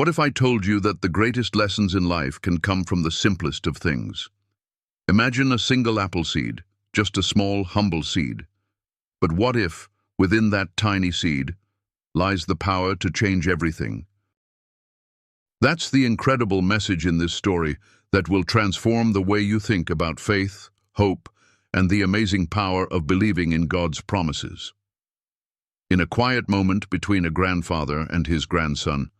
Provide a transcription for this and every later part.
What if I told you that the greatest lessons in life can come from the simplest of things? Imagine a single apple seed, just a small, humble seed. But what if, within that tiny seed, lies the power to change everything? That's the incredible message in this story that will transform the way you think about faith, hope, and the amazing power of believing in God's promises. In a quiet moment between a grandfather and his grandson,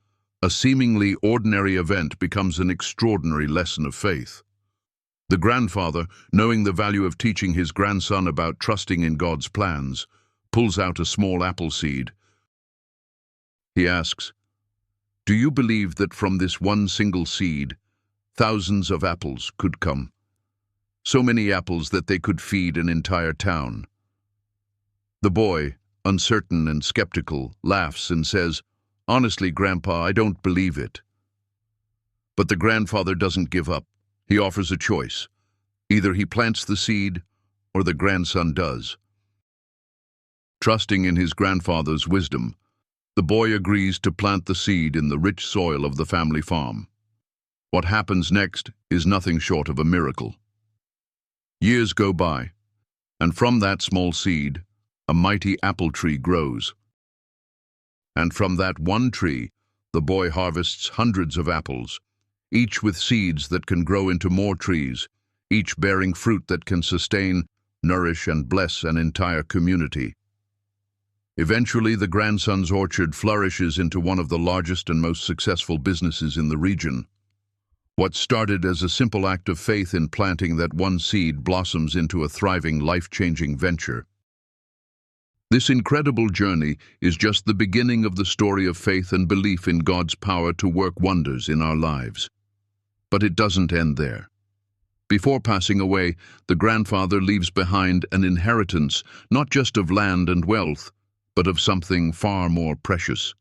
a seemingly ordinary event becomes an extraordinary lesson of faith. The grandfather, knowing the value of teaching his grandson about trusting in God's plans, pulls out a small apple seed. He asks, "Do you believe that from this one single seed, thousands of apples could come? So many apples that they could feed an entire town?" The boy, uncertain and skeptical, laughs and says, "Honestly, Grandpa, I don't believe it." But the grandfather doesn't give up. He offers a choice. Either he plants the seed, or the grandson does. Trusting in his grandfather's wisdom, the boy agrees to plant the seed in the rich soil of the family farm. What happens next is nothing short of a miracle. Years go by, and from that small seed, a mighty apple tree grows. And from that one tree, the boy harvests hundreds of apples, each with seeds that can grow into more trees, each bearing fruit that can sustain, nourish, and bless an entire community. Eventually, the grandson's orchard flourishes into one of the largest and most successful businesses in the region. What started as a simple act of faith in planting that one seed blossoms into a thriving, life-changing venture. This incredible journey is just the beginning of the story of faith and belief in God's power to work wonders in our lives. But it doesn't end there. Before passing away, the grandfather leaves behind an inheritance not just of land and wealth, but of something far more precious.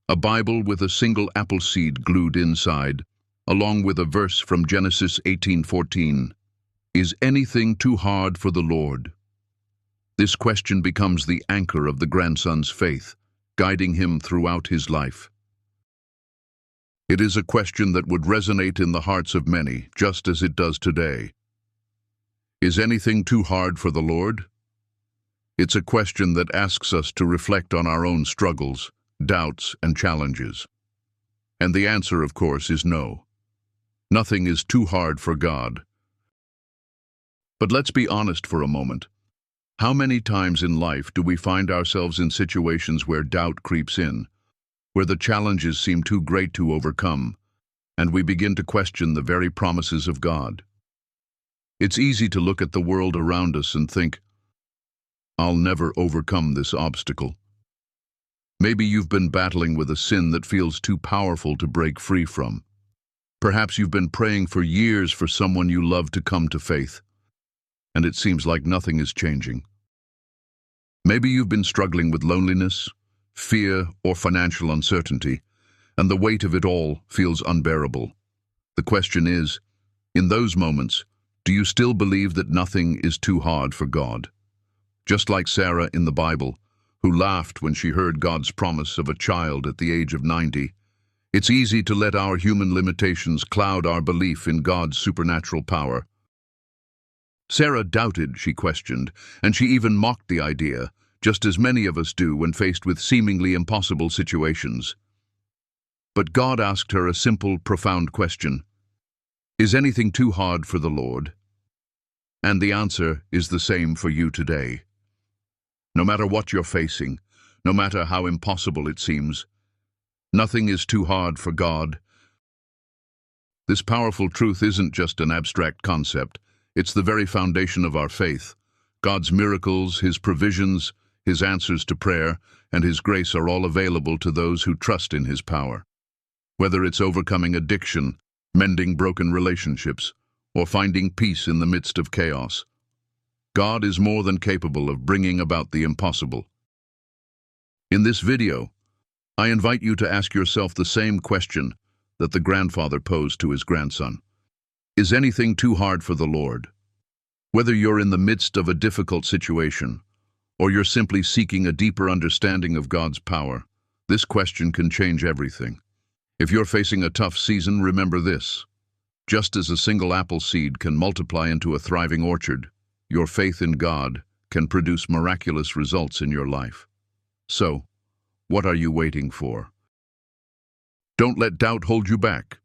A Bible with a single apple seed glued inside, along with a verse from Genesis 18:14. Is anything too hard for the Lord? This question becomes the anchor of the grandson's faith, guiding him throughout his life. It is a question that would resonate in the hearts of many, just as it does today. Is anything too hard for the Lord? It's a question that asks us to reflect on our own struggles, doubts, and challenges. And the answer, of course, is no. Nothing is too hard for God. But let's be honest for a moment. How many times in life do we find ourselves in situations where doubt creeps in, where the challenges seem too great to overcome, and we begin to question the very promises of God? It's easy to look at the world around us and think, "I'll never overcome this obstacle." Maybe you've been battling with a sin that feels too powerful to break free from. Perhaps you've been praying for years for someone you love to come to faith, and it seems like nothing is changing. Maybe you've been struggling with loneliness, fear, or financial uncertainty, and the weight of it all feels unbearable. The question is, in those moments, do you still believe that nothing is too hard for God? Just like Sarah in the Bible, who laughed when she heard God's promise of a child at the age of 90, it's easy to let our human limitations cloud our belief in God's supernatural power. Sarah doubted, she questioned, and she even mocked the idea, just as many of us do when faced with seemingly impossible situations. But God asked her a simple, profound question. Is anything too hard for the Lord? And the answer is the same for you today. No matter what you're facing, no matter how impossible it seems, nothing is too hard for God. This powerful truth isn't just an abstract concept. It's the very foundation of our faith. God's miracles, His provisions, His answers to prayer, and His grace are all available to those who trust in His power. Whether it's overcoming addiction, mending broken relationships, or finding peace in the midst of chaos, God is more than capable of bringing about the impossible. In this video, I invite you to ask yourself the same question that the grandfather posed to his grandson. Is anything too hard for the Lord? Whether you're in the midst of a difficult situation, or you're simply seeking a deeper understanding of God's power, this question can change everything. If you're facing a tough season, remember this. Just as a single apple seed can multiply into a thriving orchard, your faith in God can produce miraculous results in your life. So, what are you waiting for? Don't let doubt hold you back.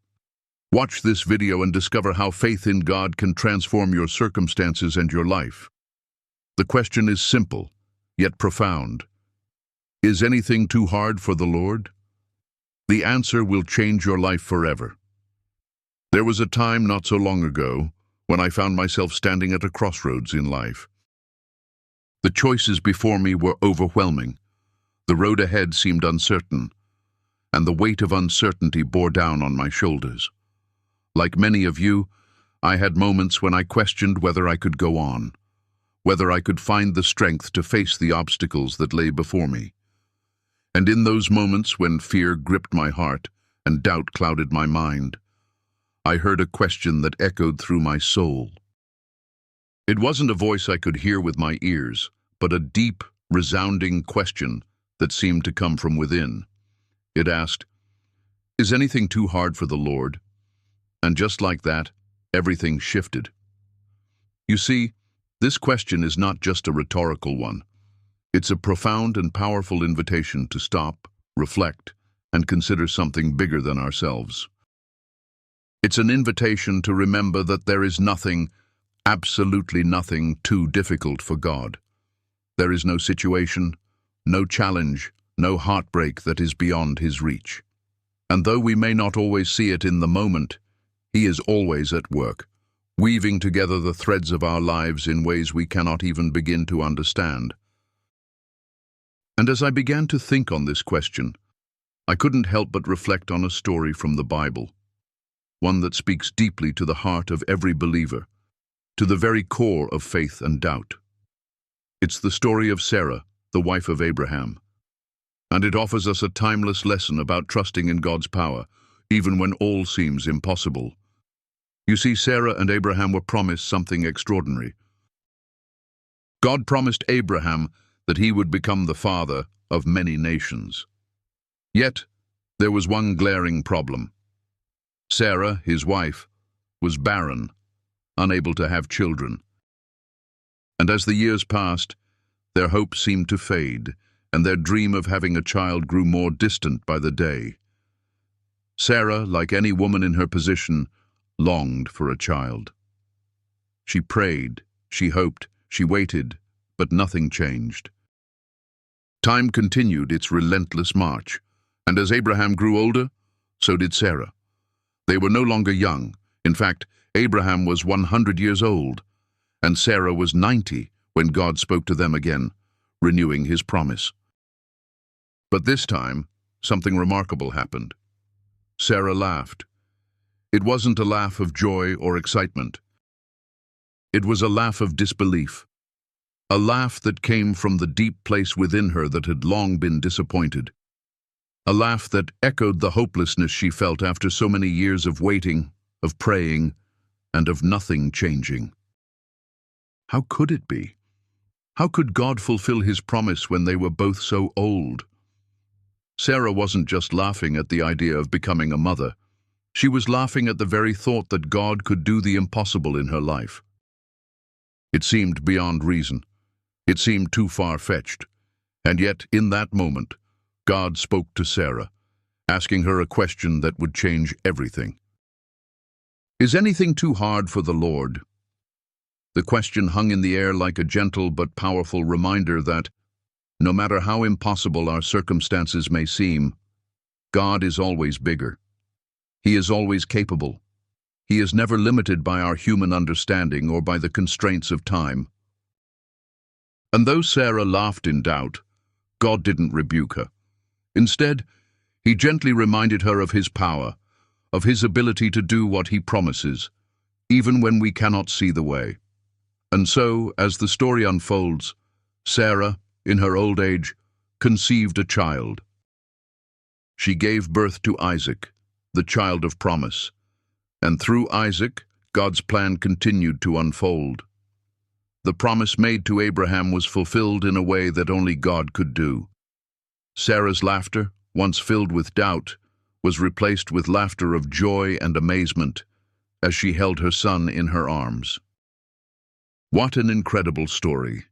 Watch this video and discover how faith in God can transform your circumstances and your life. The question is simple, yet profound. Is anything too hard for the Lord? The answer will change your life forever. There was a time not so long ago when I found myself standing at a crossroads in life. The choices before me were overwhelming. The road ahead seemed uncertain, and the weight of uncertainty bore down on my shoulders. Like many of you, I had moments when I questioned whether I could go on, whether I could find the strength to face the obstacles that lay before me. And in those moments when fear gripped my heart and doubt clouded my mind, I heard a question that echoed through my soul. It wasn't a voice I could hear with my ears, but a deep, resounding question that seemed to come from within. It asked, "Is anything too hard for the Lord?" And just like that, everything shifted. You see, this question is not just a rhetorical one. It's a profound and powerful invitation to stop, reflect, and consider something bigger than ourselves. It's an invitation to remember that there is nothing, absolutely nothing, too difficult for God. There is no situation, no challenge, no heartbreak that is beyond His reach. And though we may not always see it in the moment, He is always at work, weaving together the threads of our lives in ways we cannot even begin to understand. And as I began to think on this question, I couldn't help but reflect on a story from the Bible, one that speaks deeply to the heart of every believer, to the very core of faith and doubt. It's the story of Sarah, the wife of Abraham, and it offers us a timeless lesson about trusting in God's power, even when all seems impossible. You see, Sarah and Abraham were promised something extraordinary. God promised Abraham that he would become the father of many nations. Yet, there was one glaring problem. Sarah, his wife, was barren, unable to have children. And as the years passed, their hope seemed to fade, and their dream of having a child grew more distant by the day. Sarah, like any woman in her position, longed for a child. She prayed, she hoped, she waited, but nothing changed. Time continued its relentless march, and as Abraham grew older, so did Sarah. They were no longer young. In fact, Abraham was 100 years old, and Sarah was 90 when God spoke to them again, renewing His promise. But this time, something remarkable happened. Sarah laughed. It wasn't a laugh of joy or excitement. It was a laugh of disbelief. A laugh that came from the deep place within her that had long been disappointed. A laugh that echoed the hopelessness she felt after so many years of waiting, of praying, and of nothing changing. How could it be? How could God fulfill His promise when they were both so old? Sarah wasn't just laughing at the idea of becoming a mother. She was laughing at the very thought that God could do the impossible in her life. It seemed beyond reason. It seemed too far-fetched. And yet, in that moment, God spoke to Sarah, asking her a question that would change everything. Is anything too hard for the Lord? The question hung in the air like a gentle but powerful reminder that, no matter how impossible our circumstances may seem, God is always bigger. He is always capable. He is never limited by our human understanding or by the constraints of time. And though Sarah laughed in doubt, God didn't rebuke her. Instead, He gently reminded her of His power, of His ability to do what He promises, even when we cannot see the way. And so, as the story unfolds, Sarah, in her old age, conceived a child. She gave birth to Isaac, the child of promise, and through Isaac, God's plan continued to unfold. The promise made to Abraham was fulfilled in a way that only God could do. Sarah's laughter, once filled with doubt, was replaced with laughter of joy and amazement as she held her son in her arms. What an incredible story!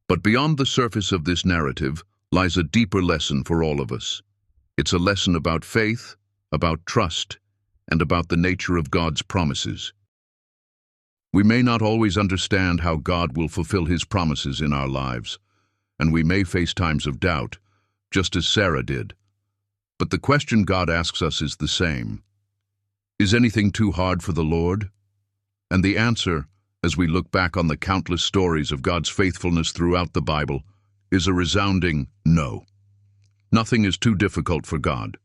But beyond the surface of this narrative lies a deeper lesson for all of us. It's a lesson about faith, about trust, and about the nature of God's promises. We may not always understand how God will fulfill His promises in our lives, and we may face times of doubt, just as Sarah did. But the question God asks us is the same. Is anything too hard for the Lord? And the answer, as we look back on the countless stories of God's faithfulness throughout the Bible, is a resounding no. Nothing is too difficult for God.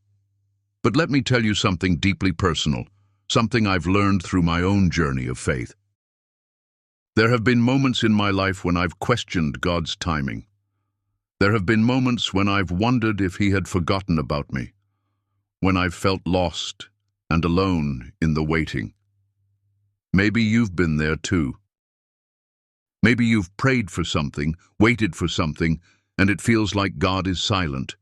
But let me tell you something deeply personal, something I've learned through my own journey of faith. There have been moments in my life when I've questioned God's timing. There have been moments when I've wondered if He had forgotten about me, when I've felt lost and alone in the waiting. Maybe you've been there too. Maybe you've prayed for something, waited for something, and it feels like God is silent.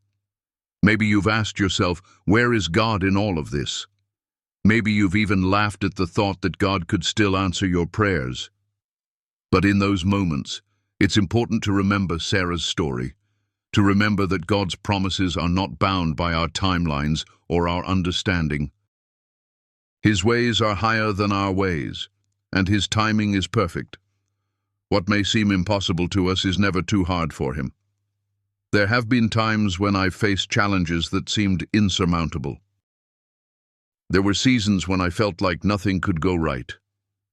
Maybe you've asked yourself, where is God in all of this? Maybe you've even laughed at the thought that God could still answer your prayers. But in those moments, it's important to remember Sarah's story, to remember that God's promises are not bound by our timelines or our understanding. His ways are higher than our ways, and His timing is perfect. What may seem impossible to us is never too hard for Him. There have been times when I've faced challenges that seemed insurmountable. There were seasons when I felt like nothing could go right,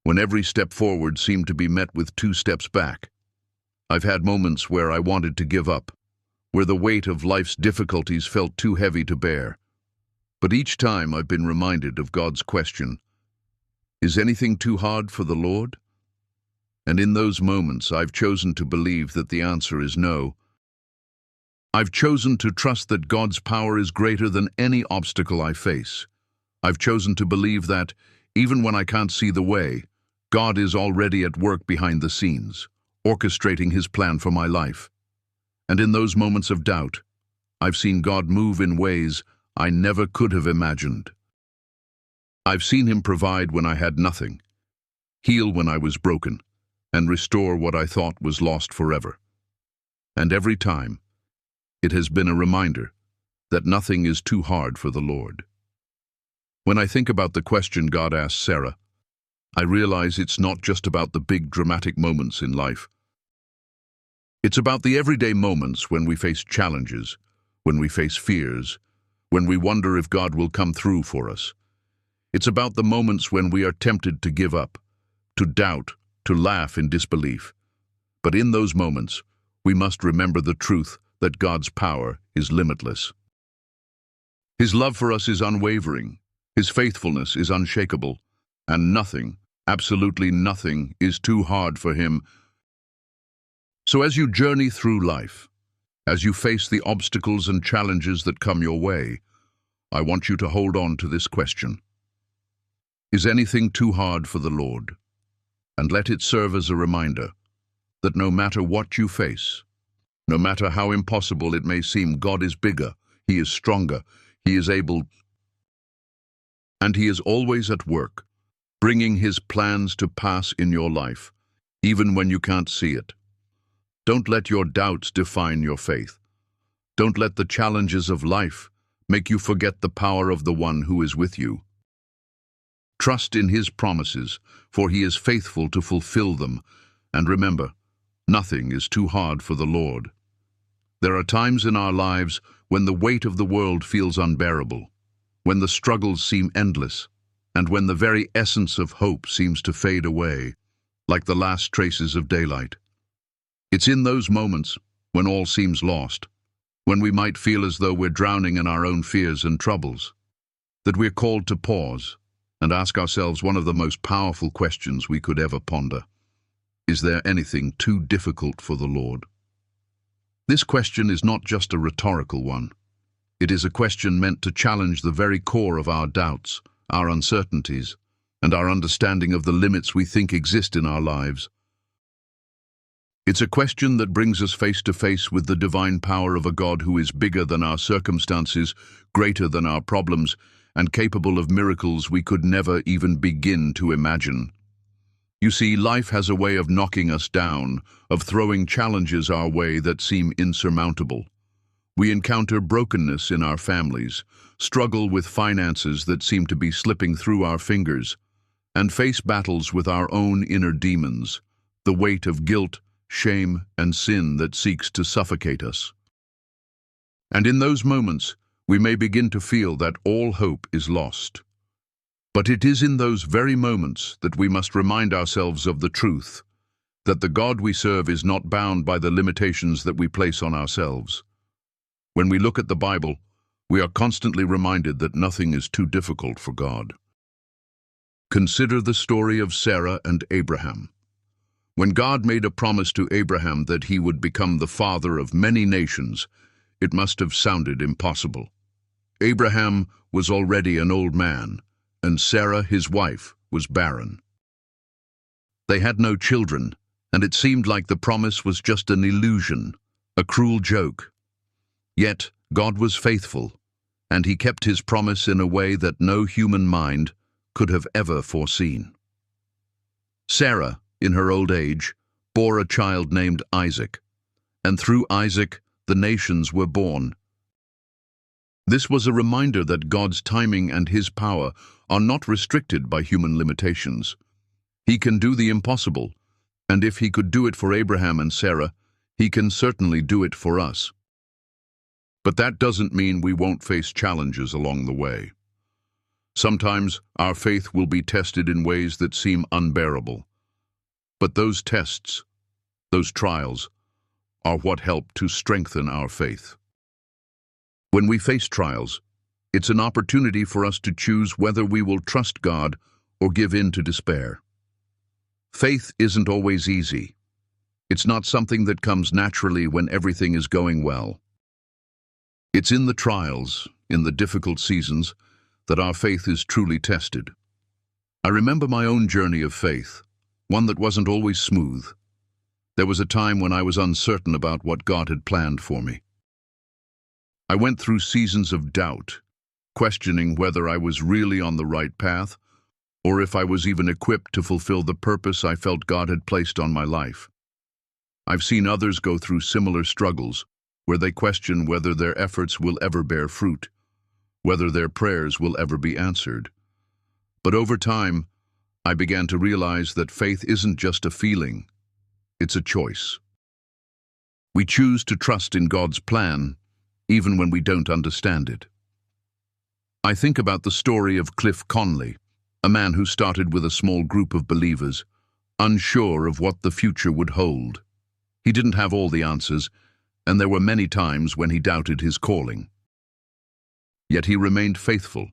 when every step forward seemed to be met with 2 steps back. I've had moments where I wanted to give up, where the weight of life's difficulties felt too heavy to bear. But each time I've been reminded of God's question, is anything too hard for the Lord? And in those moments, I've chosen to believe that the answer is no. I've chosen to trust that God's power is greater than any obstacle I face. I've chosen to believe that, even when I can't see the way, God is already at work behind the scenes, orchestrating His plan for my life. And in those moments of doubt, I've seen God move in ways I never could have imagined. I've seen Him provide when I had nothing, heal when I was broken, and restore what I thought was lost forever. And every time, it has been a reminder that nothing is too hard for the Lord. When I think about the question God asked Sarah, I realize it's not just about the big dramatic moments in life. It's about the everyday moments when we face challenges, when we face fears, when we wonder if God will come through for us. It's about the moments when we are tempted to give up, to doubt, to laugh in disbelief. But in those moments, we must remember the truth that God's power is limitless. His love for us is unwavering, His faithfulness is unshakable, and nothing, absolutely nothing, is too hard for Him. So as you journey through life, as you face the obstacles and challenges that come your way, I want you to hold on to this question. Is anything too hard for the Lord? And let it serve as a reminder that no matter what you face, no matter how impossible it may seem, God is bigger, He is stronger, He is able, and He is always at work, bringing His plans to pass in your life, even when you can't see it. Don't let your doubts define your faith. Don't let the challenges of life make you forget the power of the One who is with you. Trust in His promises, for He is faithful to fulfill them. And remember, nothing is too hard for the Lord. There are times in our lives when the weight of the world feels unbearable, when the struggles seem endless, and when the very essence of hope seems to fade away, like the last traces of daylight. It's in those moments, when all seems lost, when we might feel as though we're drowning in our own fears and troubles, that we're called to pause and ask ourselves one of the most powerful questions we could ever ponder. Is there anything too difficult for the Lord? This question is not just a rhetorical one. It is a question meant to challenge the very core of our doubts, our uncertainties, and our understanding of the limits we think exist in our lives. It's a question that brings us face to face with the divine power of a God who is bigger than our circumstances, greater than our problems, and capable of miracles we could never even begin to imagine. You see, life has a way of knocking us down, of throwing challenges our way that seem insurmountable. We encounter brokenness in our families, struggle with finances that seem to be slipping through our fingers, and face battles with our own inner demons, the weight of guilt, shame, and sin that seeks to suffocate us. And in those moments, we may begin to feel that all hope is lost. But it is in those very moments that we must remind ourselves of the truth, that the God we serve is not bound by the limitations that we place on ourselves. When we look at the Bible, we are constantly reminded that nothing is too difficult for God. Consider the story of Sarah and Abraham. When God made a promise to Abraham that he would become the father of many nations, it must have sounded impossible. Abraham was already an old man, and Sarah, his wife, was barren. They had no children, and it seemed like the promise was just an illusion, a cruel joke. Yet God was faithful, and he kept his promise in a way that no human mind could have ever foreseen. Sarah, in her old age, bore a child named Isaac, and through Isaac the nations were born. This was a reminder that God's timing and his power are not restricted by human limitations. He can do the impossible, and if he could do it for Abraham and Sarah, he can certainly do it for us. But that doesn't mean we won't face challenges along the way. Sometimes our faith will be tested in ways that seem unbearable. But those tests, those trials, are what help to strengthen our faith. When we face trials, it's an opportunity for us to choose whether we will trust God or give in to despair. Faith isn't always easy. It's not something that comes naturally when everything is going well. It's in the trials, in the difficult seasons, that our faith is truly tested. I remember my own journey of faith, one that wasn't always smooth. There was a time when I was uncertain about what God had planned for me. I went through seasons of doubt, questioning whether I was really on the right path, or if I was even equipped to fulfill the purpose I felt God had placed on my life. I've seen others go through similar struggles, where they question whether their efforts will ever bear fruit, whether their prayers will ever be answered. But over time, I began to realize that faith isn't just a feeling, it's a choice. We choose to trust in God's plan, even when we don't understand it. I think about the story of Cliff Conley, a man who started with a small group of believers, unsure of what the future would hold. He didn't have all the answers, and there were many times when he doubted his calling. Yet he remained faithful,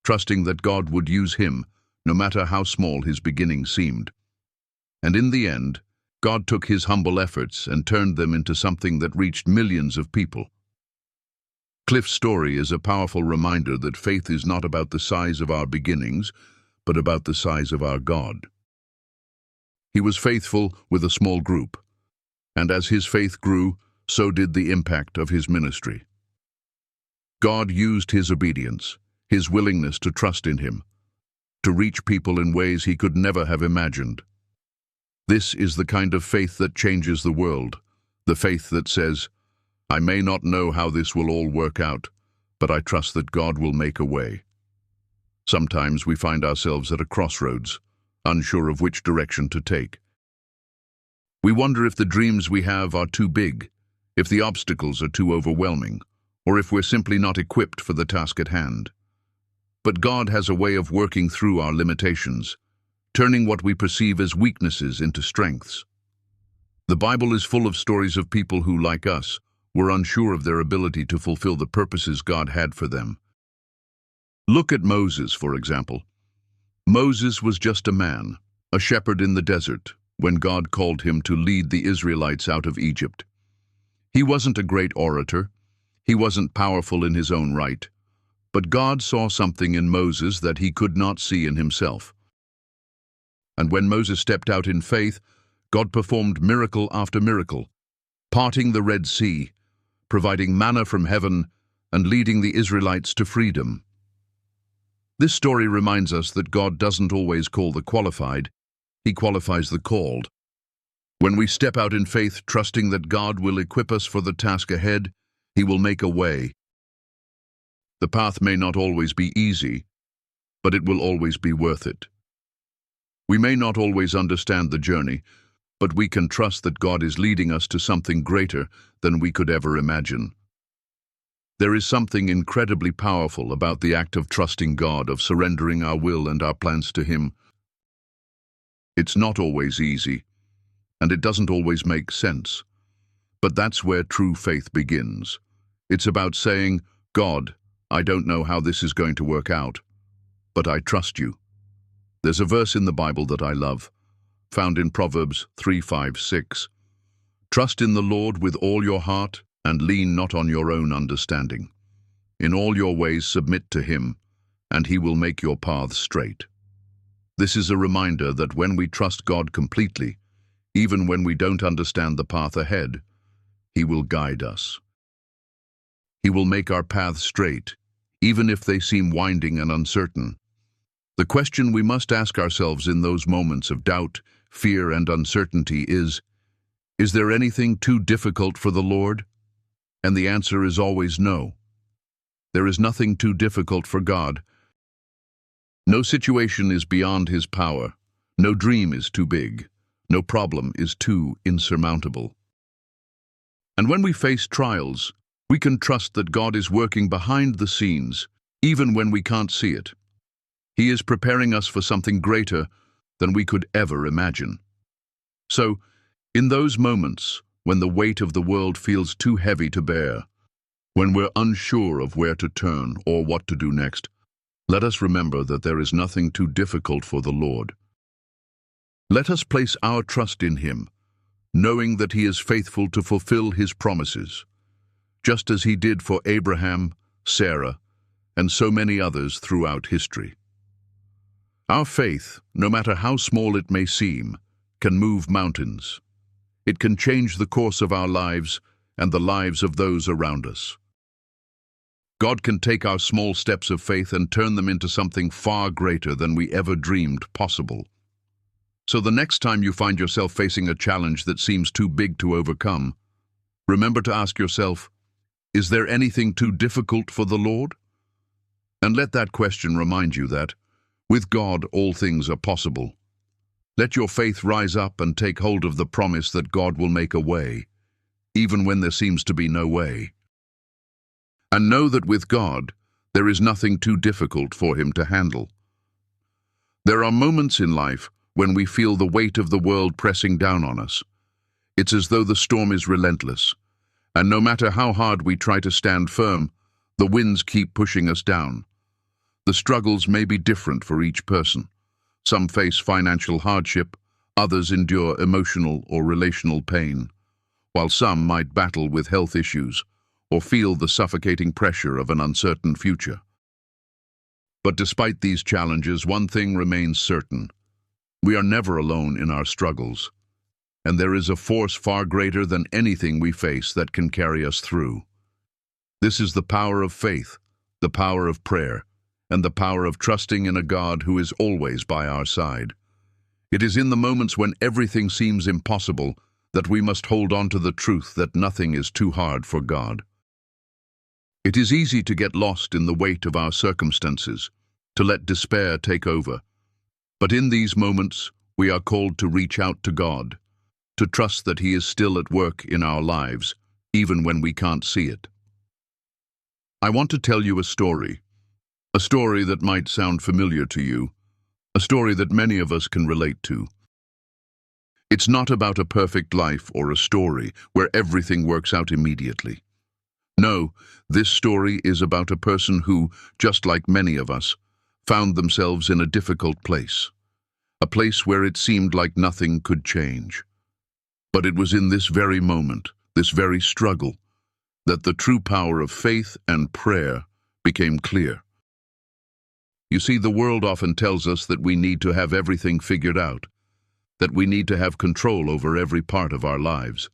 trusting that God would use him, no matter how small his beginning seemed. And in the end, God took his humble efforts and turned them into something that reached millions of people. Cliff's story is a powerful reminder that faith is not about the size of our beginnings, but about the size of our God. He was faithful with a small group, and as his faith grew, so did the impact of his ministry. God used his obedience, his willingness to trust in him, to reach people in ways he could never have imagined. This is the kind of faith that changes the world, the faith that says, I may not know how this will all work out, but I trust that God will make a way. Sometimes we find ourselves at a crossroads, unsure of which direction to take. We wonder if the dreams we have are too big, if the obstacles are too overwhelming, or if we're simply not equipped for the task at hand. But God has a way of working through our limitations, turning what we perceive as weaknesses into strengths. The Bible is full of stories of people who, like us, were unsure of their ability to fulfill the purposes God had for them. Look at Moses, for example. Moses was just a man, a shepherd in the desert, when God called him to lead the Israelites out of Egypt. He wasn't a great orator. He wasn't powerful in his own right. But God saw something in Moses that he could not see in himself. And when Moses stepped out in faith, God performed miracle after miracle, parting the Red Sea, providing manna from heaven, and leading the Israelites to freedom. This story reminds us that God doesn't always call the qualified, He qualifies the called. When we step out in faith, trusting that God will equip us for the task ahead, He will make a way. The path may not always be easy, but it will always be worth it. We may not always understand the journey, but we can trust that God is leading us to something greater than we could ever imagine. There is something incredibly powerful about the act of trusting God, of surrendering our will and our plans to Him. It's not always easy, and it doesn't always make sense. But that's where true faith begins. It's about saying, God, I don't know how this is going to work out, but I trust you. There's a verse in the Bible that I love, found in Proverbs 3:5-6. Trust in the Lord with all your heart, and lean not on your own understanding. In all your ways submit to Him, and He will make your paths straight. This is a reminder that when we trust God completely, even when we don't understand the path ahead, He will guide us. He will make our paths straight, even if they seem winding and uncertain. The question we must ask ourselves in those moments of doubt, fear, and uncertainty is there anything too difficult for the Lord? And the answer is always no. There is nothing too difficult for God. No situation is beyond His power. No dream is too big. No problem is too insurmountable. And when we face trials, we can trust that God is working behind the scenes, even when we can't see it. He is preparing us for something greater than we could ever imagine. So, in those moments, when the weight of the world feels too heavy to bear, when we're unsure of where to turn or what to do next, let us remember that there is nothing too difficult for the Lord. Let us place our trust in Him, knowing that He is faithful to fulfill His promises, just as He did for Abraham, Sarah, and so many others throughout history. Our faith, no matter how small it may seem, can move mountains. It can change the course of our lives and the lives of those around us. God can take our small steps of faith and turn them into something far greater than we ever dreamed possible. So the next time you find yourself facing a challenge that seems too big to overcome, remember to ask yourself, is there anything too difficult for the Lord? And let that question remind you that, with God, all things are possible. Let your faith rise up and take hold of the promise that God will make a way, even when there seems to be no way. And know that with God, there is nothing too difficult for Him to handle. There are moments in life when we feel the weight of the world pressing down on us. It's as though the storm is relentless, and no matter how hard we try to stand firm, the winds keep pushing us down. The struggles may be different for each person. Some face financial hardship, others endure emotional or relational pain, while some might battle with health issues or feel the suffocating pressure of an uncertain future. But despite these challenges, one thing remains certain. We are never alone in our struggles, and there is a force far greater than anything we face that can carry us through. This is the power of faith, the power of prayer, and the power of trusting in a God who is always by our side. It is in the moments when everything seems impossible that we must hold on to the truth that nothing is too hard for God. It is easy to get lost in the weight of our circumstances, to let despair take over. But in these moments, we are called to reach out to God, to trust that He is still at work in our lives, even when we can't see it. I want to tell you a story that might sound familiar to you, a story that many of us can relate to. It's not about a perfect life or a story where everything works out immediately. No, this story is about a person who, just like many of us, found themselves in a difficult place, a place where it seemed like nothing could change. But it was in this very moment, this very struggle, that the true power of faith and prayer became clear. You see, the world often tells us that we need to have everything figured out, that we need to have control over every part of our lives.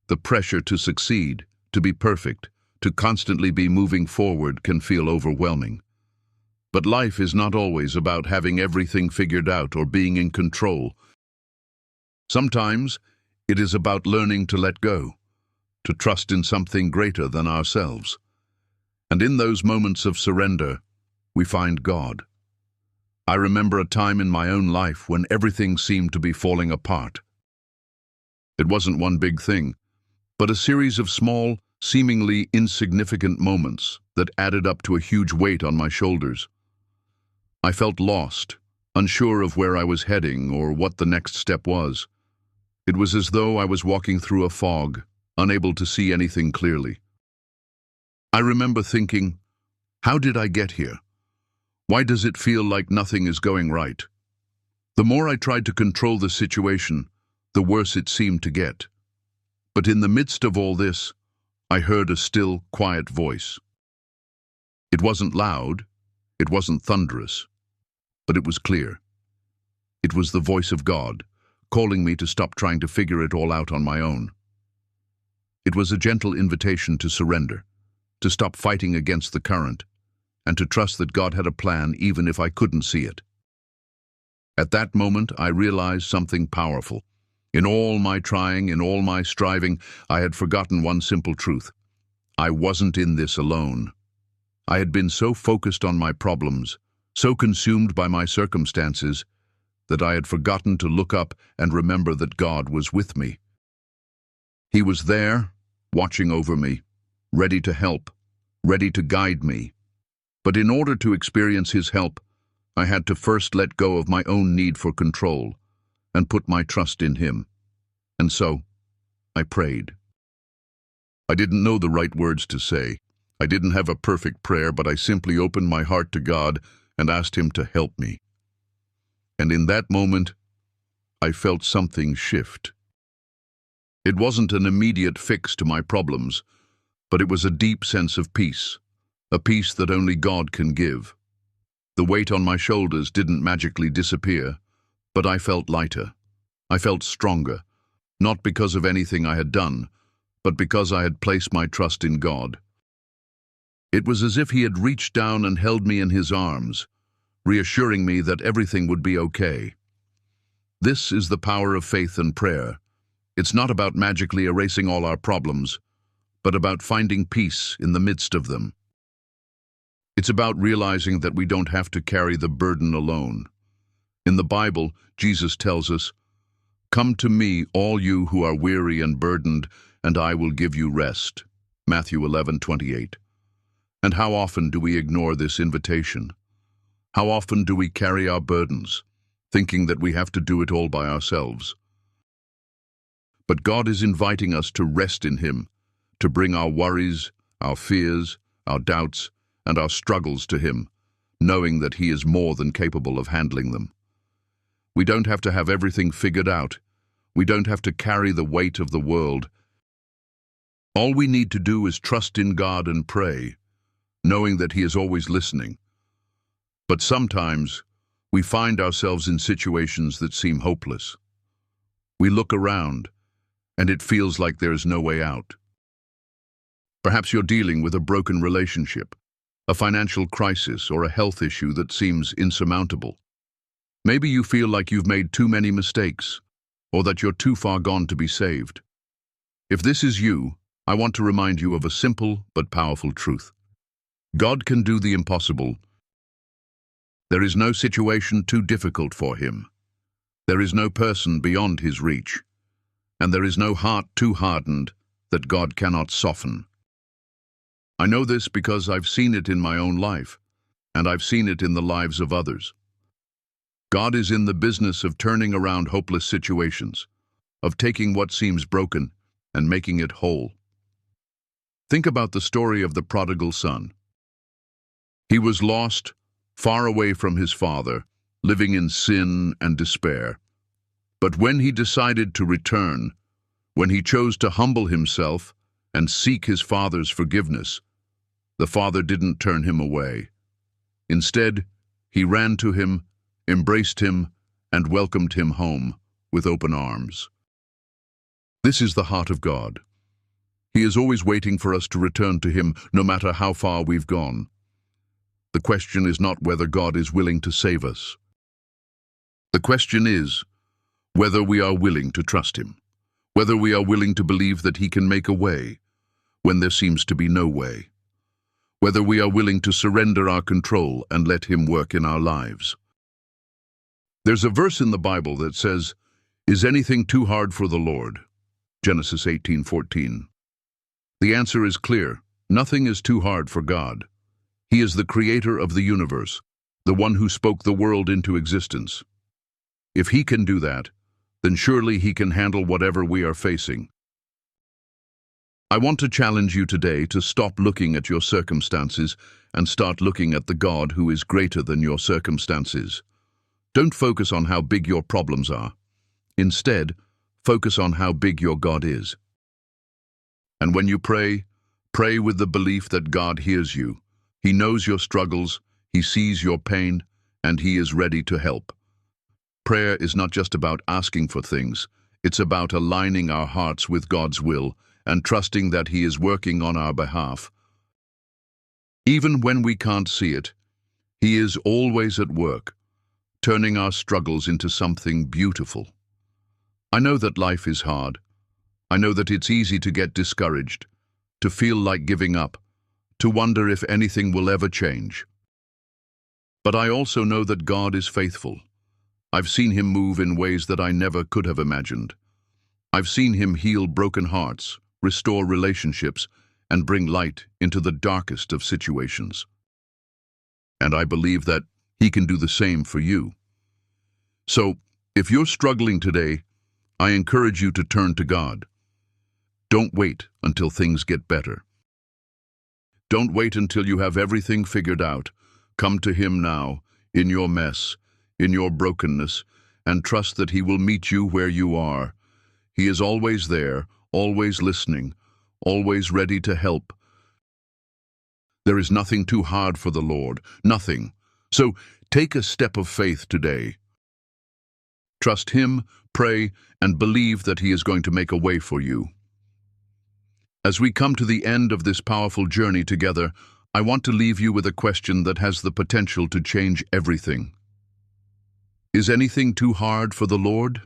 The pressure to succeed, to be perfect, to constantly be moving forward can feel overwhelming. But life is not always about having everything figured out or being in control. Sometimes it is about learning to let go, to trust in something greater than ourselves. And in those moments of surrender, we find God. I remember a time in my own life when everything seemed to be falling apart. It wasn't one big thing, but a series of small, seemingly insignificant moments that added up to a huge weight on my shoulders. I felt lost, unsure of where I was heading or what the next step was. It was as though I was walking through a fog, unable to see anything clearly. I remember thinking, how did I get here? Why does it feel like nothing is going right? The more I tried to control the situation, the worse it seemed to get. But in the midst of all this, I heard a still, quiet voice. It wasn't loud, it wasn't thunderous, but it was clear. It was the voice of God, calling me to stop trying to figure it all out on my own. It was a gentle invitation to surrender, to stop fighting against the current, and to trust that God had a plan even if I couldn't see it. At that moment, I realized something powerful. In all my trying, in all my striving, I had forgotten one simple truth. I wasn't in this alone. I had been so focused on my problems, so consumed by my circumstances, that I had forgotten to look up and remember that God was with me. He was there, watching over me, ready to help, ready to guide me. But in order to experience His help, I had to first let go of my own need for control and put my trust in Him. And so, I prayed. I didn't know the right words to say. I didn't have a perfect prayer, but I simply opened my heart to God and asked Him to help me. And in that moment, I felt something shift. It wasn't an immediate fix to my problems, but it was a deep sense of peace, a peace that only God can give. The weight on my shoulders didn't magically disappear, but I felt lighter. I felt stronger, not because of anything I had done, but because I had placed my trust in God. It was as if He had reached down and held me in His arms, reassuring me that everything would be okay. This is the power of faith and prayer. It's not about magically erasing all our problems, but about finding peace in the midst of them. It's about realizing that we don't have to carry the burden alone. In the Bible, Jesus tells us, "Come to me, all you who are weary and burdened, and I will give you rest." Matthew 11:28. And how often do we ignore this invitation? How often do we carry our burdens, thinking that we have to do it all by ourselves? But God is inviting us to rest in Him, to bring our worries, our fears, our doubts, and our struggles to Him, knowing that He is more than capable of handling them. We don't have to have everything figured out. We don't have to carry the weight of the world. All we need to do is trust in God and pray, knowing that He is always listening. But sometimes, we find ourselves in situations that seem hopeless. We look around, and it feels like there is no way out. Perhaps you're dealing with a broken relationship, a financial crisis, or a health issue that seems insurmountable. Maybe you feel like you've made too many mistakes, or that you're too far gone to be saved. If this is you, I want to remind you of a simple but powerful truth. God can do the impossible. There is no situation too difficult for Him. There is no person beyond His reach. And there is no heart too hardened that God cannot soften. I know this because I've seen it in my own life, and I've seen it in the lives of others. God is in the business of turning around hopeless situations, of taking what seems broken and making it whole. Think about the story of the prodigal son. He was lost, far away from his father, living in sin and despair. But when he decided to return, when he chose to humble himself and seek his father's forgiveness, the father didn't turn him away. Instead, he ran to him, embraced him, and welcomed him home, with open arms. This is the heart of God. He is always waiting for us to return to Him, no matter how far we've gone. The question is not whether God is willing to save us. The question is whether we are willing to trust Him, whether we are willing to believe that He can make a way when there seems to be no way, whether we are willing to surrender our control and let Him work in our lives. There's a verse in the Bible that says, "Is anything too hard for the Lord?" Genesis 18:14. The answer is clear. Nothing is too hard for God. He is the creator of the universe, the one who spoke the world into existence. If He can do that, then surely He can handle whatever we are facing. I want to challenge you today to stop looking at your circumstances and start looking at the God who is greater than your circumstances. Don't focus on how big your problems are. Instead, focus on how big your God is. And when you pray, pray with the belief that God hears you. He knows your struggles, He sees your pain, and He is ready to help. Prayer is not just about asking for things. It's about aligning our hearts with God's will and trusting that He is working on our behalf. Even when we can't see it, He is always at work, turning our struggles into something beautiful. I know that life is hard. I know that it's easy to get discouraged, to feel like giving up, to wonder if anything will ever change. But I also know that God is faithful. I've seen Him move in ways that I never could have imagined. I've seen Him heal broken hearts, restore relationships, and bring light into the darkest of situations. And I believe that He can do the same for you. So, if you're struggling today, I encourage you to turn to God. Don't wait until things get better. Don't wait until you have everything figured out. Come to Him now, in your mess, in your brokenness, and trust that He will meet you where you are. He is always there, always listening, always ready to help. There is nothing too hard for the Lord, nothing. So take a step of faith today. Trust Him, pray, and believe that He is going to make a way for you. As we come to the end of this powerful journey together, I want to leave you with a question that has the potential to change everything. Is anything too hard for the Lord?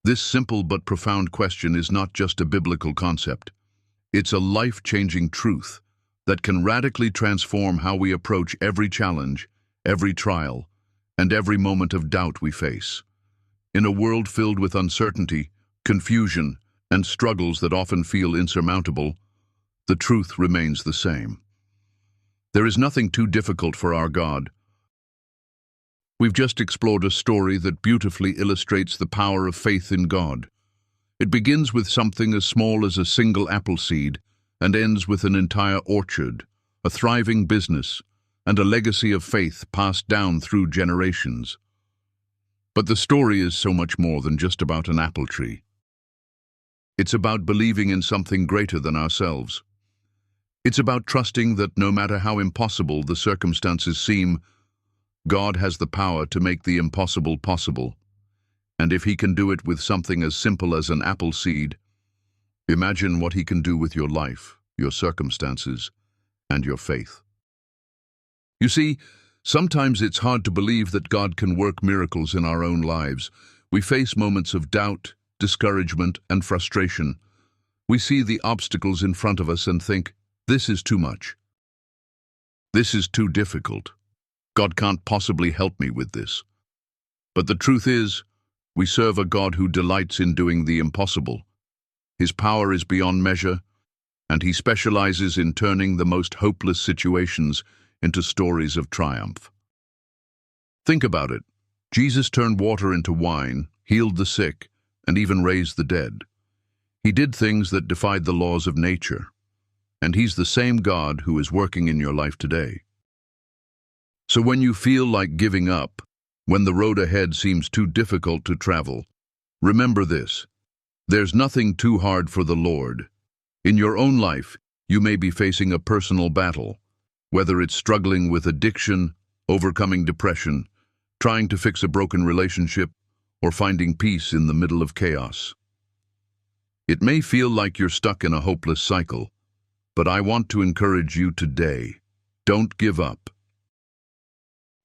This simple but profound question is not just a biblical concept. It's a life-changing truth that can radically transform how we approach every challenge, every trial, and every moment of doubt we face. In a world filled with uncertainty, confusion, and struggles that often feel insurmountable, the truth remains the same. There is nothing too difficult for our God. We've just explored a story that beautifully illustrates the power of faith in God. It begins with something as small as a single apple seed and ends with an entire orchard, a thriving business, and a legacy of faith passed down through generations. But the story is so much more than just about an apple tree. It's about believing in something greater than ourselves. It's about trusting that no matter how impossible the circumstances seem, God has the power to make the impossible possible. And if He can do it with something as simple as an apple seed, imagine what He can do with your life, your circumstances, and your faith. You see, sometimes it's hard to believe that God can work miracles in our own lives. We face moments of doubt, discouragement, and frustration. We see the obstacles in front of us and think, this is too much. This is too difficult. God can't possibly help me with this. But the truth is, we serve a God who delights in doing the impossible. His power is beyond measure, and He specializes in turning the most hopeless situations into stories of triumph. Think about it. Jesus turned water into wine, healed the sick, and even raised the dead. He did things that defied the laws of nature. And He's the same God who is working in your life today. So when you feel like giving up, when the road ahead seems too difficult to travel, remember this: there's nothing too hard for the Lord. In your own life, you may be facing a personal battle, whether it's struggling with addiction, overcoming depression, trying to fix a broken relationship, or finding peace in the middle of chaos. It may feel like you're stuck in a hopeless cycle, but I want to encourage you today. Don't give up.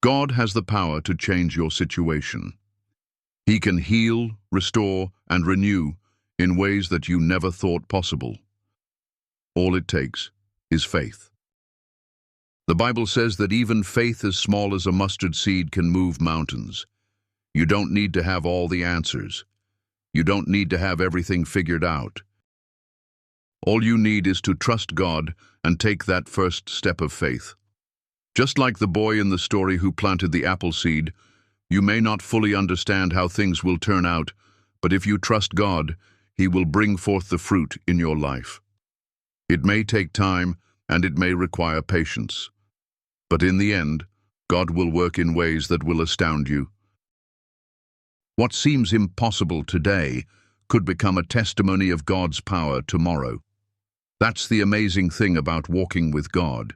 God has the power to change your situation. He can heal, restore, and renew in ways that you never thought possible. All it takes is faith. The Bible says that even faith as small as a mustard seed can move mountains. You don't need to have all the answers. You don't need to have everything figured out. All you need is to trust God and take that first step of faith. Just like the boy in the story who planted the apple seed, you may not fully understand how things will turn out, but if you trust God, He will bring forth the fruit in your life. It may take time and it may require patience, but in the end, God will work in ways that will astound you. What seems impossible today could become a testimony of God's power tomorrow. That's the amazing thing about walking with God.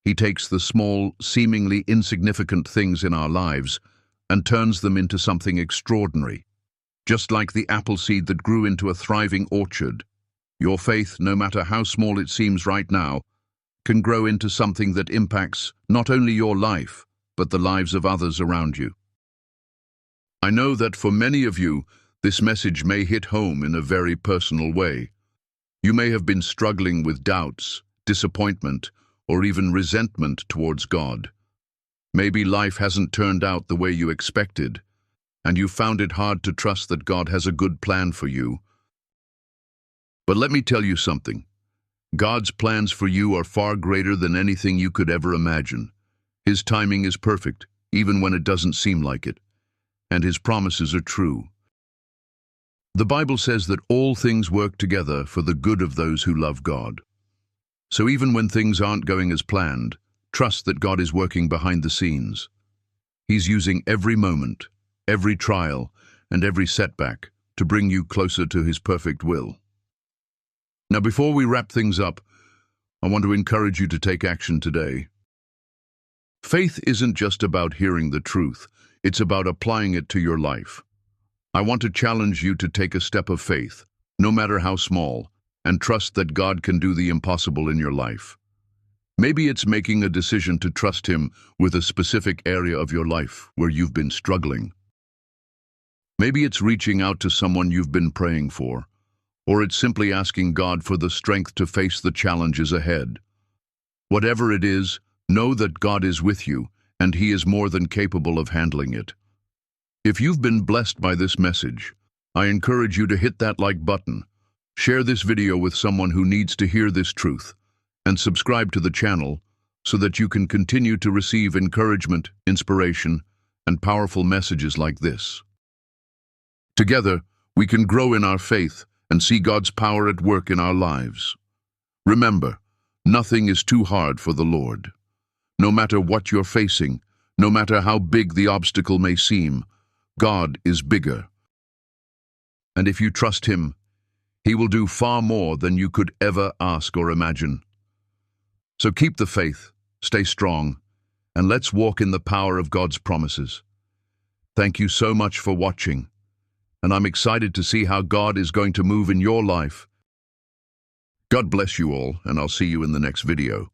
He takes the small, seemingly insignificant things in our lives and turns them into something extraordinary. Just like the apple seed that grew into a thriving orchard, your faith, no matter how small it seems right now, can grow into something that impacts not only your life, but the lives of others around you. I know that for many of you, this message may hit home in a very personal way. You may have been struggling with doubts, disappointment, or even resentment towards God. Maybe life hasn't turned out the way you expected, and you found it hard to trust that God has a good plan for you. But let me tell you something. God's plans for you are far greater than anything you could ever imagine. His timing is perfect, even when it doesn't seem like it, and His promises are true. The Bible says that all things work together for the good of those who love God. So even when things aren't going as planned, trust that God is working behind the scenes. He's using every moment, every trial, and every setback to bring you closer to His perfect will. Now, before we wrap things up, I want to encourage you to take action today. Faith isn't just about hearing the truth, it's about applying it to your life. I want to challenge you to take a step of faith, no matter how small, and trust that God can do the impossible in your life. Maybe it's making a decision to trust Him with a specific area of your life where you've been struggling. Maybe it's reaching out to someone you've been praying for, or it's simply asking God for the strength to face the challenges ahead. Whatever it is, know that God is with you, and He is more than capable of handling it. If you've been blessed by this message, I encourage you to hit that like button, share this video with someone who needs to hear this truth, and subscribe to the channel so that you can continue to receive encouragement, inspiration, and powerful messages like this. Together, we can grow in our faith and see God's power at work in our lives. Remember, nothing is too hard for the Lord. No matter what you're facing, no matter how big the obstacle may seem, God is bigger. And if you trust Him, He will do far more than you could ever ask or imagine. So keep the faith, stay strong, and let's walk in the power of God's promises. Thank you so much for watching, and I'm excited to see how God is going to move in your life. God bless you all, and I'll see you in the next video.